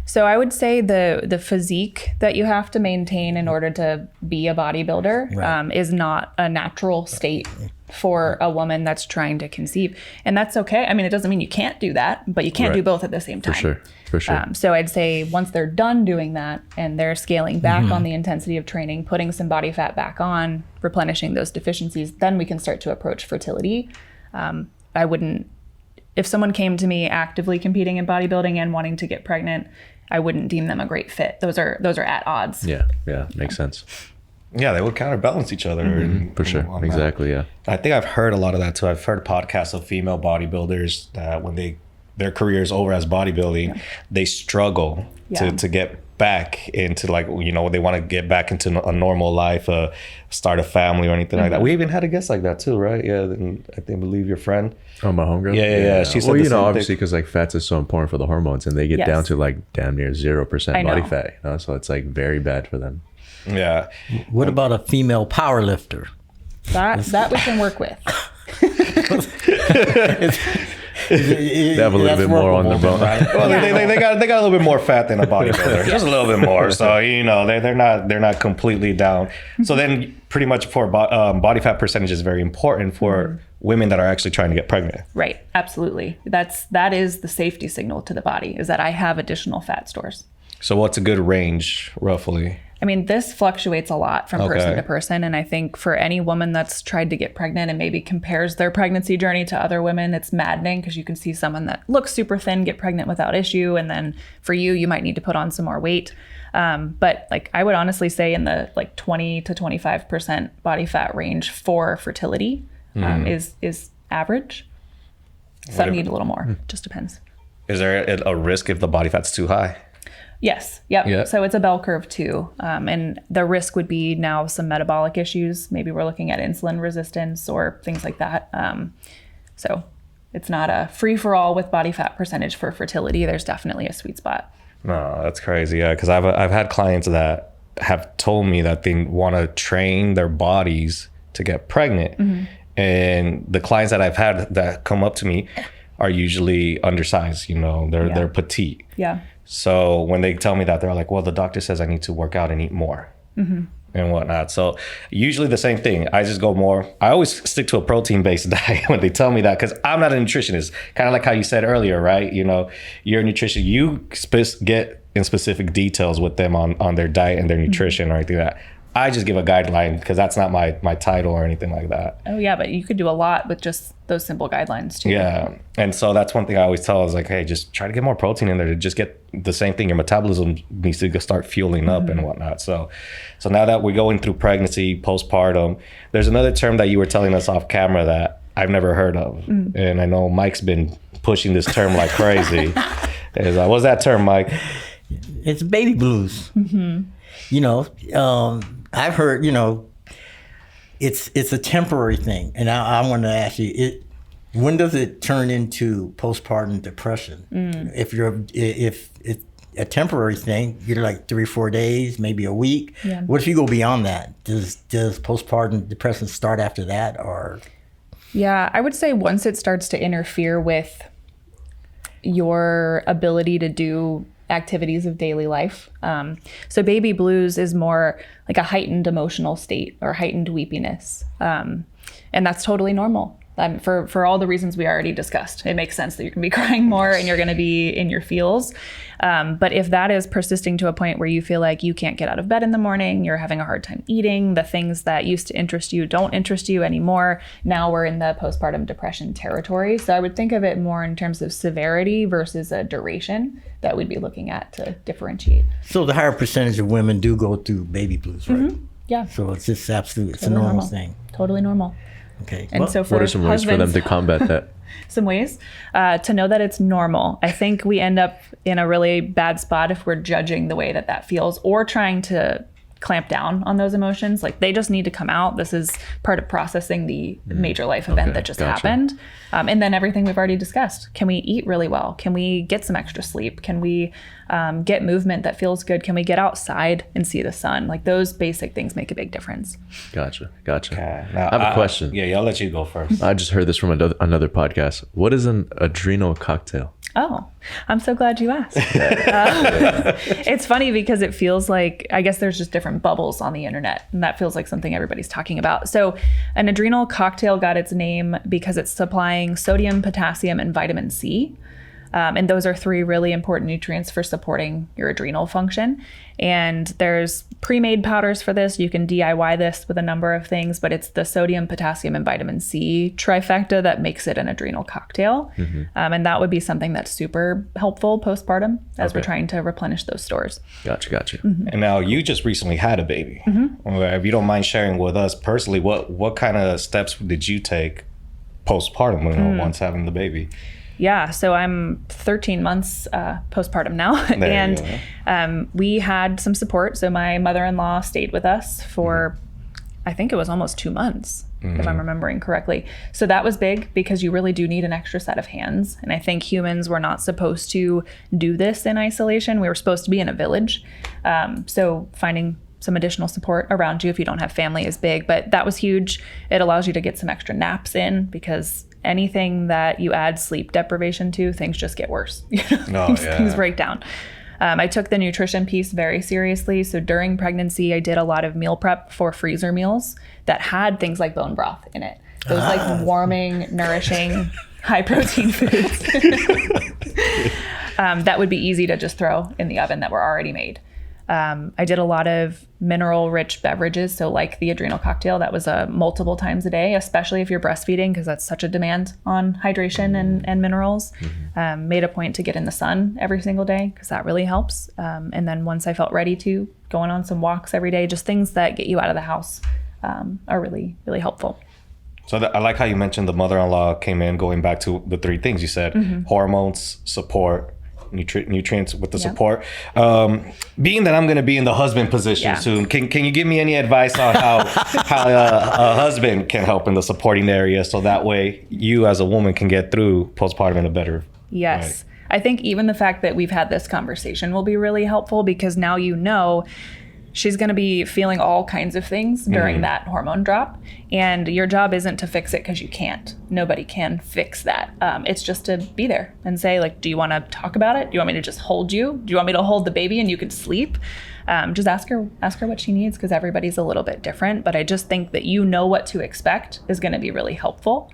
D: So I would say the physique that you have to maintain in order to be a bodybuilder is not a natural state for a woman that's trying to conceive. And that's okay. It doesn't mean you can't do that, but you can't do both at the same time.
C: For sure.
D: So I'd say once they're done doing that and they're scaling back on the intensity of training, putting some body fat back on, replenishing those deficiencies, then we can start to approach fertility. I wouldn't. If someone came to me actively competing in bodybuilding and wanting to get pregnant, I wouldn't deem them a great fit. Those are at odds.
C: Yeah, makes sense.
B: Yeah, they would counterbalance each other.
C: For sure, exactly, yeah.
B: I think I've heard a lot of that too. I've heard podcasts of female bodybuilders that when their career is over as bodybuilding, they struggle to get back into like, they want to get back into a normal life, start a family or anything like that. We even had a guest like that too, right? Yeah, and I believe your friend.
C: Oh, my homegirl?
B: Yeah. She said
C: obviously because like fats is so important for the hormones, and they get down to like damn near 0% body fat, so it's like very bad for them.
B: Yeah.
E: What about a female power lifter?
D: That we can work with.
C: They have a little bit more on their bone.
B: Right? Well, they got a little bit more fat than a bodybuilder, just a little bit more. So they're not completely down. So then, pretty much for body fat percentage is very important for women that are actually trying to get pregnant.
D: Right, absolutely. That is the safety signal to the body, is that I have additional fat stores.
B: So what's a good range, roughly?
D: This fluctuates a lot from person to person. And I think for any woman that's tried to get pregnant and maybe compares their pregnancy journey to other women, it's maddening because you can see someone that looks super thin get pregnant without issue. And then for you might need to put on some more weight. But like I would honestly say in the like 20 to 25% body fat range for fertility is average. Some need a little more. Just depends.
B: Is there a risk if the body fat's too high?
D: Yes. Yep. Yeah. So it's a bell curve too. And the risk would be now some metabolic issues. Maybe we're looking at insulin resistance or things like that. So it's not a free for all with body fat percentage for fertility. There's definitely a sweet spot.
B: No, that's crazy. Yeah. Cause I've had clients that have told me that they want to train their bodies to get pregnant. And the clients that I've had that come up to me are usually undersized, they're petite.
D: Yeah.
B: So when they tell me that, they're like, well, the doctor says I need to work out and eat more and whatnot. So usually the same thing. I just go more. I always stick to a protein-based diet when they tell me that, because I'm not a nutritionist. Kind of like how you said earlier, right? You're a nutritionist. You get in specific details with them on their diet and their nutrition or anything like that. I just give a guideline because that's not my title or anything like that.
D: Oh yeah, but you could do a lot with just those simple guidelines too.
B: Yeah. And so that's one thing I always tell is like, hey, just try to get more protein in there to just get the same thing. Your metabolism needs to start fueling up and whatnot. So now that we're going through pregnancy, postpartum, there's another term that you were telling us off camera that I've never heard of. And I know Mike's been pushing this term like crazy. What's that term, Mike?
E: It's baby blues. You know, I've heard, you know, it's a temporary thing. And I want to ask you, when does it turn into postpartum depression? If it's a temporary thing, you're like 3 or 4 days, maybe a week. Yeah. What if you go beyond that? Does postpartum depression start after that, or?
D: Yeah, I would say once it starts to interfere with your ability to do activities of daily life. So baby blues is more like a heightened emotional state or heightened weepiness. And that's totally normal. For all the reasons we already discussed. It makes sense that you're going to be crying more and you're going to be in your feels. But if that is persisting to a point where you feel like you can't get out of bed in the morning, you're having a hard time eating, the things that used to interest you don't interest you anymore, now we're in the postpartum depression territory. So I would think of it more in terms of severity versus a duration that we'd be looking at to differentiate.
E: So the higher percentage of women do go through baby blues, right?
D: Yeah.
E: So it's just absolute, it's
D: Totally
E: a normal
D: normal.
E: thing.
D: Totally normal.
E: Okay.
D: And so for
C: What are some ways for them to combat that?
D: Some ways to know that it's normal. I think we end up in a really bad spot if we're judging the way that feels or trying to clamp down on those emotions. Like they just need to come out. This is part of processing the major life event that just happened. And then everything we've already discussed. Can we eat really well? Can we get some extra sleep? Can we get movement that feels good? Can we get outside and see the sun? Like those basic things make a big difference.
C: Gotcha.
B: Okay. Now,
C: I have a question.
B: Yeah, I'll let you go first.
C: I just heard this from another podcast. What is an adrenal cocktail?
D: Oh, I'm so glad you asked. It's funny because it feels like, I guess there's just different bubbles on the internet, and that feels like something everybody's talking about. So an adrenal cocktail got its name because it's supplying sodium, potassium, and vitamin C. And those are 3 really important nutrients for supporting your adrenal function. And there's pre-made powders for this. You can DIY this with a number of things, but it's the sodium, potassium, and vitamin C trifecta that makes it an adrenal cocktail. And that would be something that's super helpful postpartum as we're trying to replenish those stores.
C: Gotcha.
B: And now you just recently had a baby. If you don't mind sharing with us personally, what kind of steps did you take postpartum once having the baby?
D: Yeah, so I'm 13 months postpartum now, and we had some support. So my mother-in-law stayed with us for, I think it was almost 2 months, if I'm remembering correctly. So that was big because you really do need an extra set of hands. And I think humans were not supposed to do this in isolation. We were supposed to be in a village. So finding some additional support around you if you don't have family is big, but that was huge. It allows you to get some extra naps in because anything that you add sleep deprivation to, things just get worse. Things break down. I took the nutrition piece very seriously. So during pregnancy, I did a lot of meal prep for freezer meals that had things like bone broth in it. Those like warming, nourishing, high protein foods that would be easy to just throw in the oven that were already made. I did a lot of mineral-rich beverages, so like the adrenal cocktail, that was multiple times a day, especially if you're breastfeeding, because that's such a demand on hydration and minerals. Made a point to get in the sun every single day, because that really helps. And then once I felt ready to, going on some walks every day, just things that get you out of the house are really, really helpful.
B: So I like how you mentioned the mother-in-law came in, going back to the 3 things you said: hormones, support, nutrients with the support. Being that I'm going to be in the husband position soon, can you give me any advice on how a husband can help in the supporting area, so that way you as a woman can get through postpartum in a better
D: way? I think even the fact that we've had this conversation will be really helpful, because now you know she's going to be feeling all kinds of things during that hormone drop. And your job isn't to fix it because you can't. Nobody can fix that. It's just to be there and say, like, do you want to talk about it? Do you want me to just hold you? Do you want me to hold the baby and you can sleep? Just ask her what she needs, because everybody's a little bit different. But I just think that you know what to expect is going to be really helpful.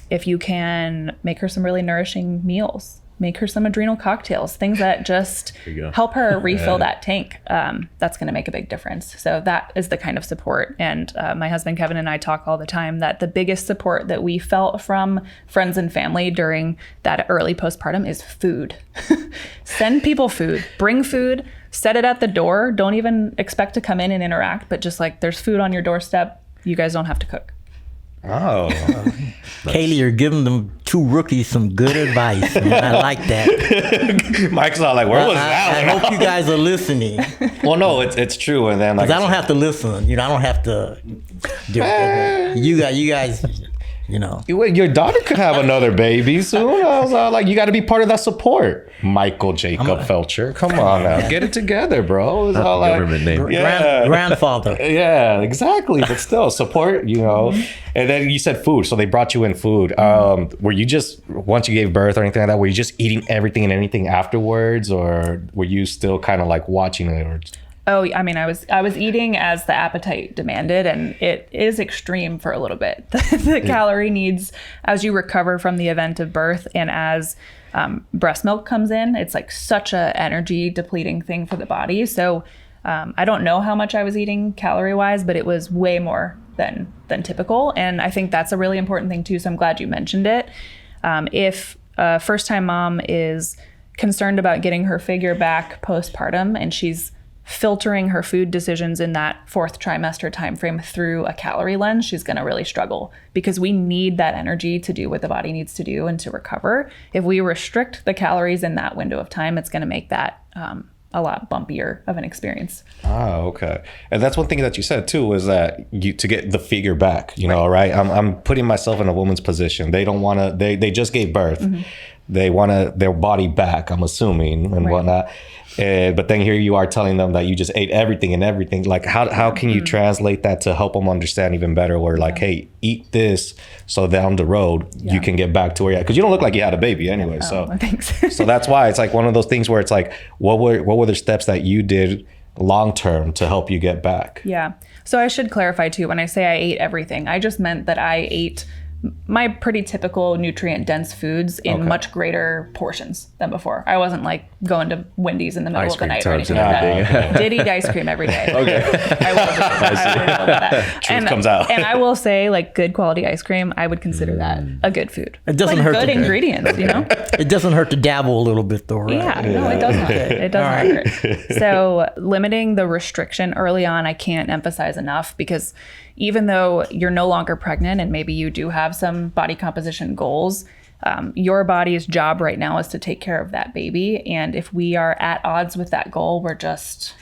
D: If you can make her some really nourishing meals, make her some adrenal cocktails, things that just help her refill that tank. That's going to make a big difference. So that is the kind of support. And my husband, Kevin, and I talk all the time that the biggest support that we felt from friends and family during that early postpartum is food. Send people food, bring food, set it at the door. Don't even expect to come in and interact, but just like there's food on your doorstep. You guys don't have to cook.
B: Oh,
E: Kaely, you're giving them two rookies some good advice. Man. I like that.
B: Mike's all like, "Where was that?"
E: I hope you guys are listening.
B: Well, no, it's true. And then, like,
E: I don't have to listen. I don't have to do it. You guys.
B: Your daughter could have another baby soon. I was all like, you got to be part of that support. Michael Jacob Felcher. Come on now. Get it together, bro. It's all like,
C: government name.
E: Grandfather.
B: Yeah, exactly. But still, support, And then you said food. So they brought you in food. Were you just, once you gave birth or anything like that, were you just eating everything and anything afterwards? Or were you still kind of like watching it? Or...
D: Oh, I mean, I was eating as the appetite demanded, and it is extreme for a little bit. The calorie needs, as you recover from the event of birth and as breast milk comes in, it's like such a energy depleting thing for the body. So I don't know how much I was eating calorie wise, but it was way more than typical. And I think that's a really important thing too. So I'm glad you mentioned it. If a first time mom is concerned about getting her figure back postpartum and she's filtering her food decisions in that 4th trimester timeframe through a calorie lens, she's going to really struggle because we need that energy to do what the body needs to do and to recover. If we restrict the calories in that window of time, it's going to make that a lot bumpier of an experience.
B: Oh, okay. And that's one thing that you said too, was that to get the figure back, right? I'm putting myself in a woman's position. They don't want to, they just gave birth. Mm-hmm. They want their body back, I'm assuming, and whatnot. But then here you are telling them that you just ate everything and everything. Like, how can you translate that to help them understand even better? Where like, hey, eat this, so down the road you can get back to where you're at. Because you don't look like you had a baby anyway. So
D: thanks.
B: So that's why it's like one of those things where it's like, what were the steps that you did long term to help you get back?
D: Yeah. So I should clarify too. When I say I ate everything, I just meant that I ate my pretty typical nutrient dense foods in much greater portions than before. I wasn't like going to Wendy's in the middle of the night or anything like that. Did eat ice cream every day. Okay. I will that.
B: Truth comes out.
D: And I will say, like, good quality ice cream, I would consider that a good food.
E: It doesn't
D: like
E: hurt.
D: Good ingredients,
E: It doesn't hurt to dabble a little bit though, right?
D: Yeah, no, it doesn't. It doesn't hurt. So limiting the restriction early on, I can't emphasize enough, because even though you're no longer pregnant and maybe you do have some body composition goals, your body's job right now is to take care of that baby. And if we are at odds with that goal, we're just,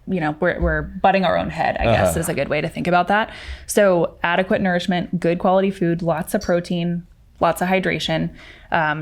D: we're butting our own head, I guess is a good way to think about that. So adequate nourishment, good quality food, lots of protein, lots of hydration,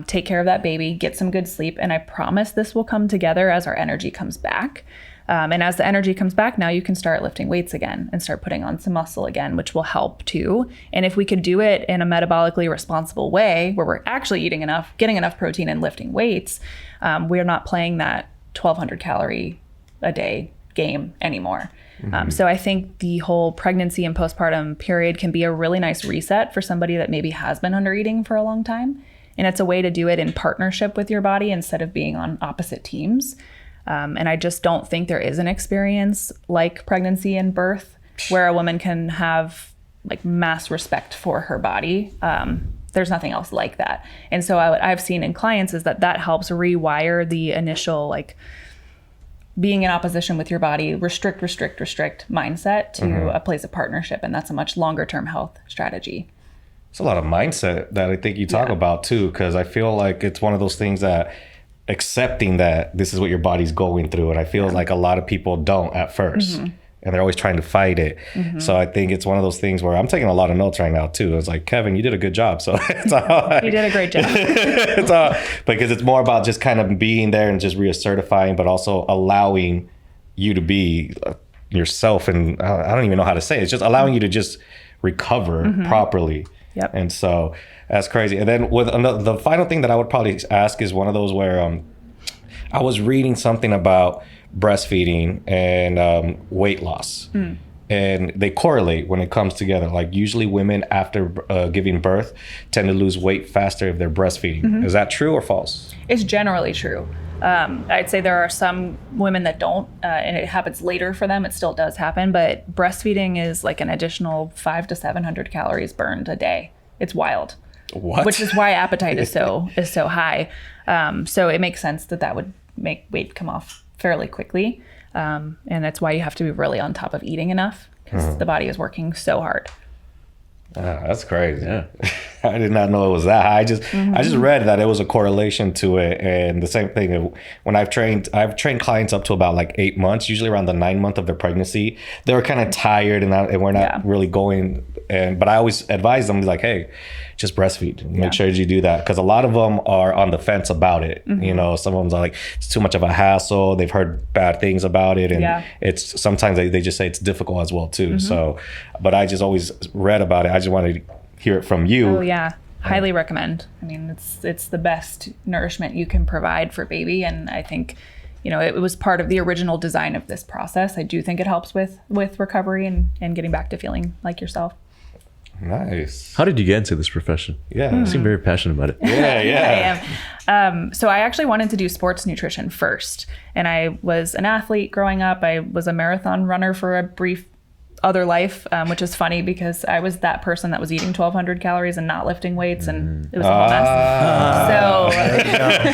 D: take care of that baby, get some good sleep. And I promise this will come together as our energy comes back. And as the energy comes back, now you can start lifting weights again and start putting on some muscle again, which will help too. And if we could do it in a metabolically responsible way, where we're actually eating enough, getting enough protein and lifting weights, we're not playing that 1,200 calorie a day game anymore. Mm-hmm. So I think the whole pregnancy and postpartum period can be a really nice reset for somebody that maybe has been under eating for a long time. And it's a way to do it in partnership with your body instead of being on opposite teams. And I just don't think there is an experience like pregnancy and birth where a woman can have like mass respect for her body. There's nothing else like that. And so what I've seen in clients is that helps rewire the initial like being in opposition with your body, restrict mindset to a place of partnership. And that's a much longer term health strategy.
B: It's a lot of mindset that I think you talk about too, because I feel like it's one of those things that accepting that this is what your body's going through. And I feel like a lot of people don't at first. And they're always trying to fight it. So I think it's one of those things where I'm taking a lot of notes right now too. It's like, Kevin, you did a good job. So it's all like,
D: you did a great job.
B: It's all because it's more about just kind of being there and just reassertifying, but also allowing you to be yourself. And I don't even know how to say it. It's just allowing you to just recover properly.
D: Yep.
B: And so that's crazy. And then with the final thing that I would probably ask is one of those where I was reading something about breastfeeding and weight loss. and they correlate when it comes together. Like usually women after giving birth tend to lose weight faster if they're breastfeeding. Is that true or false?
D: It's generally true. I'd say there are some women that don't, and it happens later for them. It still does happen, but breastfeeding is like an additional 500 to 700 calories burned a day. It's wild.
B: What?
D: Which is why appetite is so high. So it makes sense that would make weight come off fairly quickly, and that's why you have to be really on top of eating enough, because the body is working so hard.
B: That's crazy. Yeah. I did not know it was that high. I just read that it was a correlation to it. And the same thing when I've trained clients up to about like 8 months, usually around the 9th month of their pregnancy. They were kind of tired and we're not really going. But I always advise them, like, hey, just breastfeed. Make sure you do that, because a lot of them are on the fence about it. You know, some of them are like, it's too much of a hassle. They've heard bad things about it, and it's sometimes they just say it's difficult as well too. So, but I just always read about it. I just wanted to hear it from you.
D: Oh yeah, highly recommend. I mean, it's the best nourishment you can provide for baby, and I think, you know, it was part of the original design of this process. I do think it helps with recovery and getting back to feeling like yourself.
B: Nice.
C: How did you get into this profession?
B: Yeah.
C: You seem very passionate about it.
B: Yeah.
D: I am. So I actually wanted to do sports nutrition first. And I was an athlete growing up. I was a marathon runner for a brief other life, which is funny because I was that person that was eating 1,200 calories and not lifting weights. And it was a whole mess.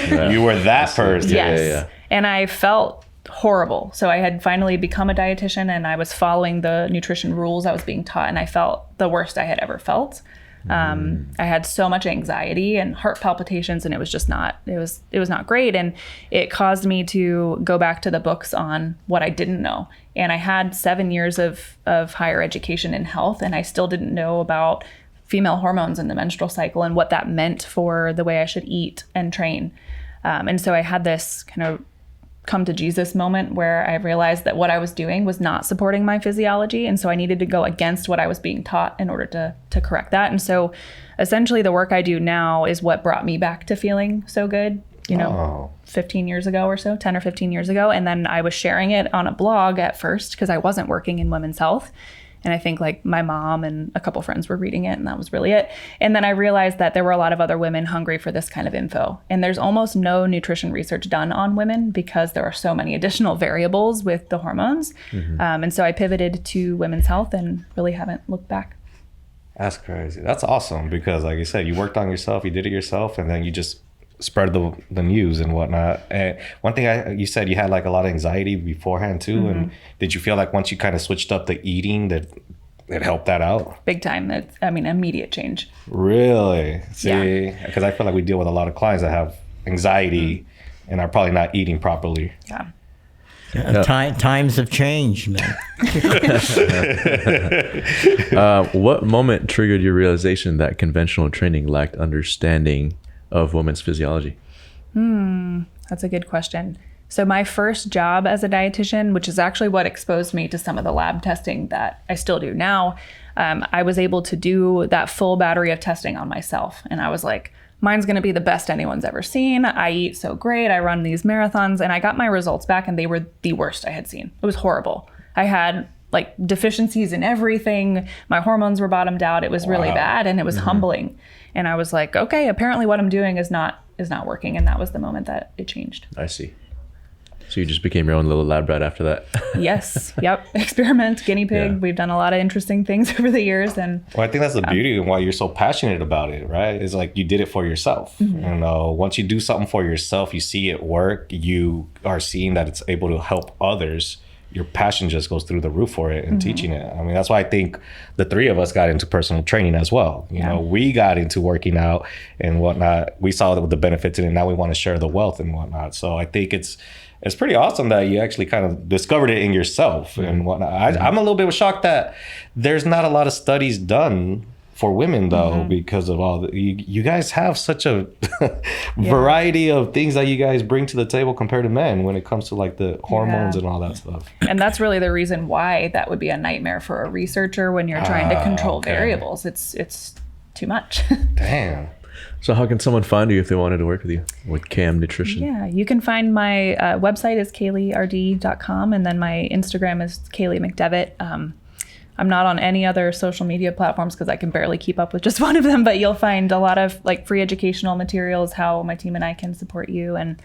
D: So
B: you were that person.
D: Yes.
C: Yeah.
D: And I felt horrible. So I had finally become a dietitian, and I was following the nutrition rules I was being taught, and I felt the worst I had ever felt. I had so much anxiety and heart palpitations, and it was just not, it was not great. And it caused me to go back to the books on what I didn't know. And I had 7 years of higher education in health, and I still didn't know about female hormones and the menstrual cycle and what that meant for the way I should eat and train. And so I had this kind of come to Jesus moment where I realized that what I was doing was not supporting my physiology. And so I needed to go against what I was being taught in order to correct that. And so essentially the work I do now is what brought me back to feeling so good, 15 years ago or so, 10 or 15 years ago. And then I was sharing it on a blog at first because I wasn't working in women's health. And I think like my mom and a couple friends were reading it, and that was really it. And then I realized that there were a lot of other women hungry for this kind of info. And there's almost no nutrition research done on women because there are so many additional variables with the hormones. And so I pivoted to women's health and really haven't looked back.
B: That's crazy. That's awesome, because like you said, you worked on yourself, you did it yourself, and then you just spread the news and whatnot. And one thing you said you had like a lot of anxiety beforehand too. And did you feel like once you kind of switched up the eating that it helped that out?
D: Big time. Immediate change.
B: Really? See, because I feel like we deal with a lot of clients that have anxiety and are probably not eating properly.
E: Times have changed, man.
C: What moment triggered your realization that conventional training lacked understanding of women's physiology?
D: That's a good question. So my first job as a dietitian, which is actually what exposed me to some of the lab testing that I still do now, I was able to do that full battery of testing on myself. And I was like, mine's going to be the best anyone's ever seen. I eat so great. I run these marathons, and I got my results back, and they were the worst I had seen. It was horrible. I had like deficiencies in everything. My hormones were bottomed out. It was really bad, and it was humbling. And I was like, okay, apparently what I'm doing is not working. And that was the moment that it changed.
C: I see. So you just became your own little lab rat after that?
D: Yes. Yep. Experiment, guinea pig. Yeah. We've done a lot of interesting things over the years. And
B: well, I think that's the beauty and why you're so passionate about it, right? It's like you did it for yourself. Once you do something for yourself, you see it work, you are seeing that it's able to help others. Your passion just goes through the roof for it and teaching it. I mean, that's why I think the three of us got into personal training as well. You know, we got into working out and whatnot. We saw the benefits in it. Now we want to share the wealth and whatnot. So I think it's pretty awesome that you actually kind of discovered it in yourself and whatnot. I'm a little bit shocked that there's not a lot of studies done for women though, because of all you guys have such a variety of things that you guys bring to the table compared to men when it comes to like the hormones and all that stuff.
D: And that's really the reason why that would be a nightmare for a researcher when you're trying to control variables. It's too much.
B: Damn.
C: So how can someone find you if they wanted to work with you with CAM Nutrition?
D: Yeah, you can find my website is kaelyrd.com, and then my Instagram is Kaely McDevitt. I'm not on any other social media platforms because I can barely keep up with just one of them, but you'll find a lot of like free educational materials, how my team and I can support you, and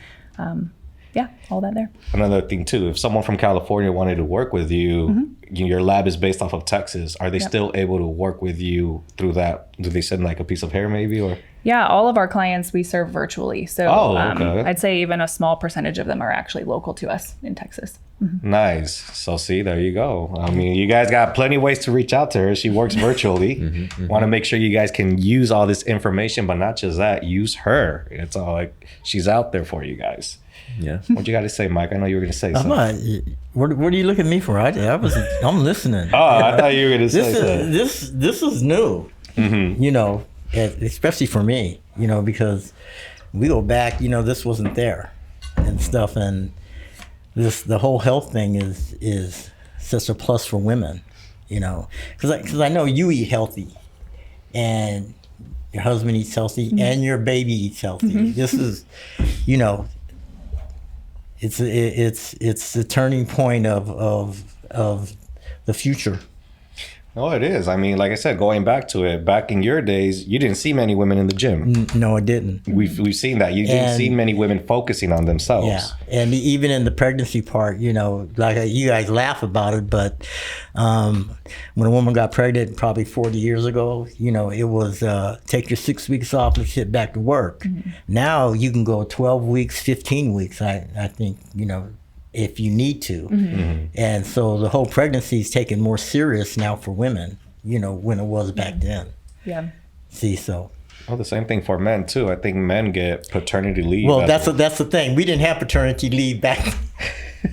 D: yeah, all that there.
B: Another thing too, if someone from California wanted to work with you, your lab is based off of Texas. Are they still able to work with you through that? Do they send like a piece of hair maybe, or?
D: Yeah, all of our clients we serve virtually. So
B: okay.
D: I'd say even a small percentage of them are actually local to us in Texas.
B: Nice. So see, there you go. I mean, you guys got plenty of ways to reach out to her. She works virtually. Want to make sure you guys can use all this information, but not just that, use her. It's all like she's out there for you guys.
C: Yeah.
B: What you got to say, Mike? I know you were going to say something.
E: What do you look at me for? I'm listening.
B: Oh, I thought you were going to say something.
E: This is new, you know, especially for me, you know, because we go back, you know, this wasn't there and stuff. And the whole health thing is such a plus for women, you know, because I know you eat healthy and your husband eats healthy and your baby eats healthy. This is, you know, it's the turning point of the future.
B: Oh, it is. I mean, like I said, going back to it, back in your days, you didn't see many women in the gym.
E: No, I didn't.
B: We've seen that. You didn't see many women focusing on themselves.
E: Yeah, and even in the pregnancy part, you know, like you guys laugh about it, but when a woman got pregnant probably 40 years ago, you know, it was take your 6 weeks off and sit back to work. Now you can go 12 weeks, 15 weeks, I think, you know, if you need to. And so the whole pregnancy is taken more serious now for women, you know, when it was back then.
D: Yeah.
E: See, so.
B: Oh, the same thing for men too. I think men get paternity leave.
E: Well, that's the thing. We didn't have paternity leave back.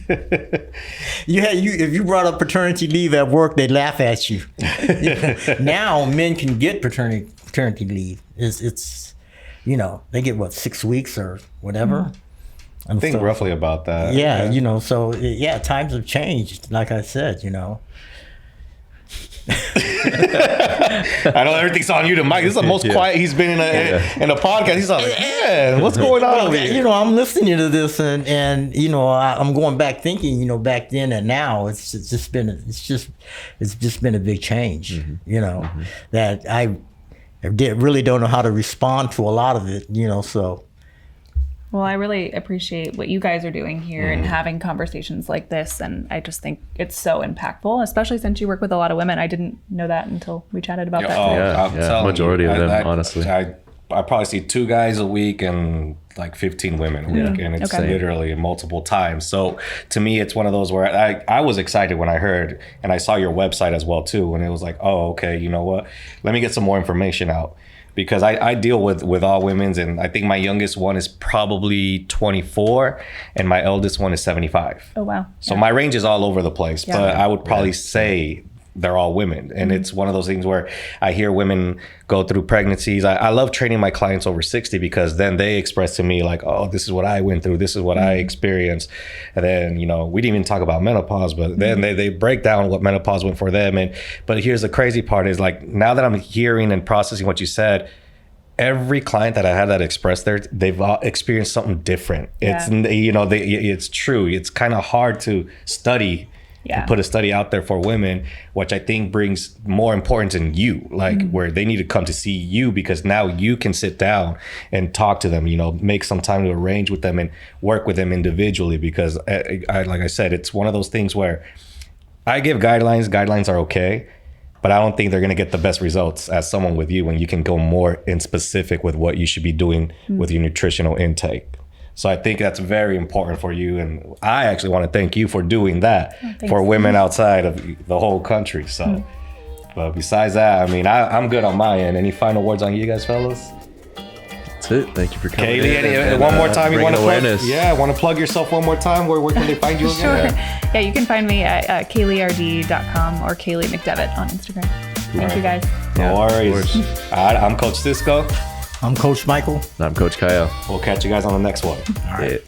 E: If you brought up paternity leave at work, they'd laugh at you. Now men can get paternity leave. It's you know, they get what, 6 weeks or whatever.
B: I think roughly about that.
E: Yeah, you know, so yeah, times have changed, like I said, you know.
B: I know everything's on you to Mike. This is the most quiet he's been in a podcast. He's like, man, what's going on over here?
E: You know, I'm listening to this and you know, I'm going back thinking, you know, back then and now it's just been a big change, you know, that I really don't know how to respond to a lot of it, you know, so.
D: Well, I really appreciate what you guys are doing here and having conversations like this. And I just think it's so impactful, especially since you work with a lot of women. I didn't know that until we chatted about that.
C: Yeah, majority of them, honestly.
B: I probably see 2 guys a week and like 15 women a week. And it's literally multiple times. So to me, it's one of those where I was excited when I heard, and I saw your website as well too. And it was like, oh, okay, you know what? Let me get some more information out. Because I deal with all women's, and I think my youngest one is probably 24 and my eldest one is 75.
D: Oh, wow.
B: So my range is all over the place, but I would probably say they're all women. And it's one of those things where I hear women go through pregnancies. I love training my clients over 60 because then they express to me like, oh, this is what I went through. This is what I experienced. And then, you know, we didn't even talk about menopause, but then they break down what menopause went for them. But here's the crazy part is like, now that I'm hearing and processing what you said, every client that I had that expressed they've all experienced something different. It's, you know, it's true. It's kind of hard to study and put a study out there for women, which I think brings more importance in you, like where they need to come to see you because now you can sit down and talk to them, you know, make some time to arrange with them and work with them individually because like I said, it's one of those things where I give guidelines are okay, but I don't think they're going to get the best results as someone with you when you can go more in specific with what you should be doing with your nutritional intake. So I think that's very important for you. And I actually want to thank you for doing that for women outside of the whole country. So, but besides that, I mean, I'm good on my end. Any final words on you guys, fellas?
C: That's it. Thank you for coming.
B: Kaely, one more time, you want to plug? Yeah, want to plug yourself one more time? Where can they find you again?
D: Sure. Yeah, you can find me at KaelyRD.com or Kaely McDevitt on Instagram. Thank you guys.
B: No worries. All right, I'm Coach Cisco.
E: I'm Coach Michael.
C: And I'm Coach Kyle.
B: We'll catch you guys on the next one.
E: All right.